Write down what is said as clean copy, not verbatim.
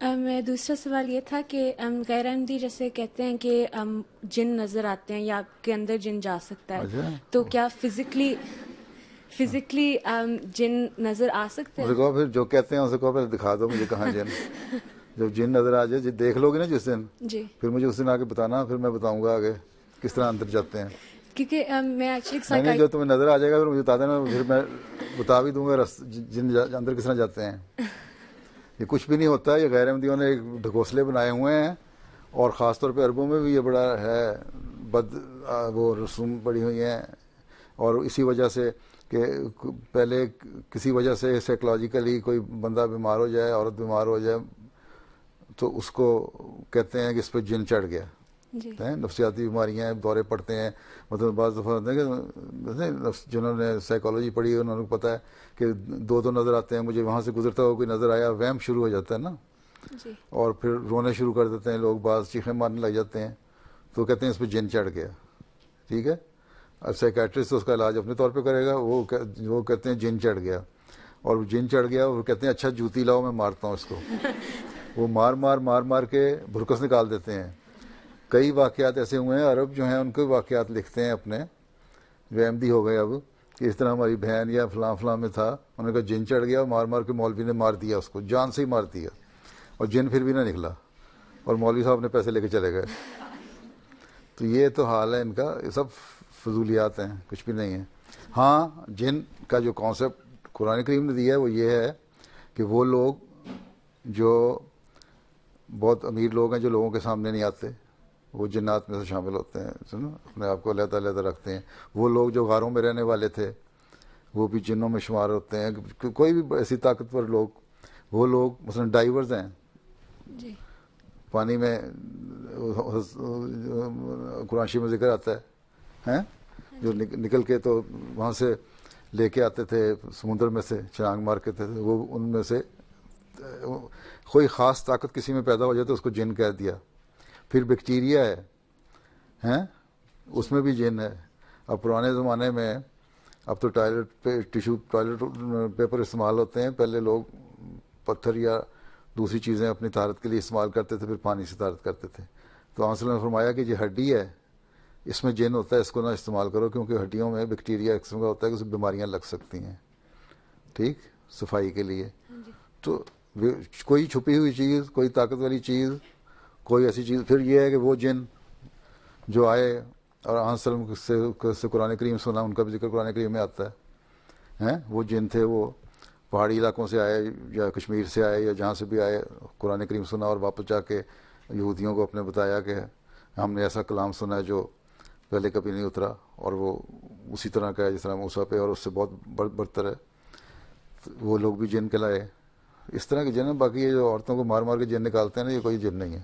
میں دوسرا سوال یہ تھا کہ غیر احمدی جیسے کہتے ہیں کہ جن نظر آتے ہیں یا آپ کے اندر جن جا سکتا ہے، اچھا، تو کیا فزیکلی جن نظر آ سکتے اسے ہیں؟ کہو پھر جو کہتے ہیں اسے کہو پہلے دکھا دو مجھے کہاں جن. جب جن نظر آ جائے دیکھ لو گے نا جس دن، جی، پھر مجھے اس دن آ کے بتانا، پھر میں بتاؤں گا آگے کس طرح اندر جاتے ہیں. کیونکہ میں ایکچولی نہیں جو تمہیں نظر آ جائے گا پھر مجھے بتا دینا، پھر میں بتا بھی دوں گا جن اندر کس طرح جاتے ہیں. یہ کچھ بھی نہیں ہوتا ہے، یہ غیر احمدیوں نے ایک ڈھکوسلے بنائے ہوئے ہیں، اور خاص طور پہ عربوں میں بھی یہ بڑا ہے وہ رسوم پڑی ہوئی ہیں. اور اسی وجہ سے کہ پہلے کسی وجہ سے سائیکولوجیکلی کوئی بندہ بیمار ہو جائے، عورت بیمار ہو جائے، تو اس کو کہتے ہیں کہ اس پہ جن چڑھ گیا. جی نفسیاتی بیماریاں دورے پڑتے ہیں، مطلب بعض دفعہ ہوتے ہیں کہ جنہوں نے سائیکالوجی پڑھی ہے انہوں نے پتہ ہے کہ دو نظر آتے ہیں، مجھے وہاں سے گزرتا ہوا کوئی نظر آیا، وہم شروع ہو جاتا ہے نا، جی اور پھر رونے شروع کر دیتے ہیں لوگ، بعض چیخیں مارنے لگ جاتے ہیں، تو کہتے ہیں اس پہ جن چڑھ گیا. ٹھیک ہے، اب سائیکیٹرسٹ اس کا علاج اپنے طور پہ کرے گا، وہ کہتے ہیں جن چڑھ گیا، اور جن چڑھ گیا وہ کہتے ہیں اچھا جوتی لاؤ میں مارتا ہوں اس کو. وہ مار کے بھرکس نکال دیتے ہیں. کئی واقعات ایسے ہوئے ہیں، عرب جو ہیں ان کے واقعات لکھتے ہیں اپنے، جو احمدی ہو گئے اب، کہ اس طرح ہماری بہن یا فلاں فلاں میں تھا، انہوں نے کہا جن چڑھ گیا، مار کے مولوی نے مار دیا اس کو، جان سے ہی مار دیا، اور جن پھر بھی نہ نکلا، اور مولوی صاحب نے پیسے لے کے چلے گئے. تو یہ تو حال ہے ان کا، یہ سب فضولیات ہیں، کچھ بھی نہیں ہے. ہاں جن کا جو کانسیپٹ قرآن کریم نے دیا ہے وہ یہ ہے کہ وہ لوگ جو بہت امیر لوگ ہیں جو لوگوں کے سامنے نہیں آتے، وہ جنات میں سے شامل ہوتے ہیں، سنو اپنے آپ کو علیحدہ علیحدہ رکھتے ہیں. وہ لوگ جو غاروں میں رہنے والے تھے وہ بھی جنوں میں شمار ہوتے ہیں. کوئی بھی ایسی طاقتور لوگ، وہ لوگ مثلا ڈائیورز ہیں، جی پانی میں قرآن شریف میں ذکر آتا ہے جو نکل کے تو وہاں سے لے کے آتے تھے سمندر میں سے، چھلانگ مار کے تھے، وہ ان میں سے کوئی خاص طاقت کسی میں پیدا ہو جائے تو اس کو جن کہہ دیا. پھر بیکٹیریا ہے، اس میں بھی جن ہے. اب پرانے زمانے میں، اب تو ٹوائلٹ پہ ٹوائلٹ پیپر استعمال ہوتے ہیں، پہلے لوگ پتھر یا دوسری چیزیں اپنی طہارت کے لیے استعمال کرتے تھے، پھر پانی سے طہارت کرتے تھے. تو آن صلی اللہ نے فرمایا کہ یہ ہڈی ہے، اس میں جن ہوتا ہے، اس کو نہ استعمال کرو، کیونکہ ہڈیوں میں بیکٹیریا ایک قسم کا ہوتا ہے کہ اس میں بیماریاں لگ سکتی ہیں. ٹھیک، صفائی کے لیے. جی تو کوئی چھپی ہوئی چیز، کوئی طاقت والی چیز، کوئی ایسی چیز. پھر یہ ہے کہ وہ جن جو آئے اور آن صلی سے قرآن کریم سنا، ان کا بھی ذکر قرآن کریم میں آتا ہے. وہ جن تھے، وہ پہاڑی علاقوں سے آئے یا کشمیر سے آئے یا جہاں سے بھی آئے، قرآن کریم سنا اور واپس جا کے یہودیوں کو اپنے بتایا کہ ہم نے ایسا کلام سنا ہے جو پہلے کبھی نہیں اترا، اور وہ اسی طرح کا ہے جس طرح موسیٰ پہ، اور اس سے بہت برتر ہے. وہ لوگ بھی جن کہلائے. اس طرح کے جن ہیں. باقی یہ جو عورتوں کو مار کے جن نکالتے ہیں نا، یہ کوئی جن نہیں ہے.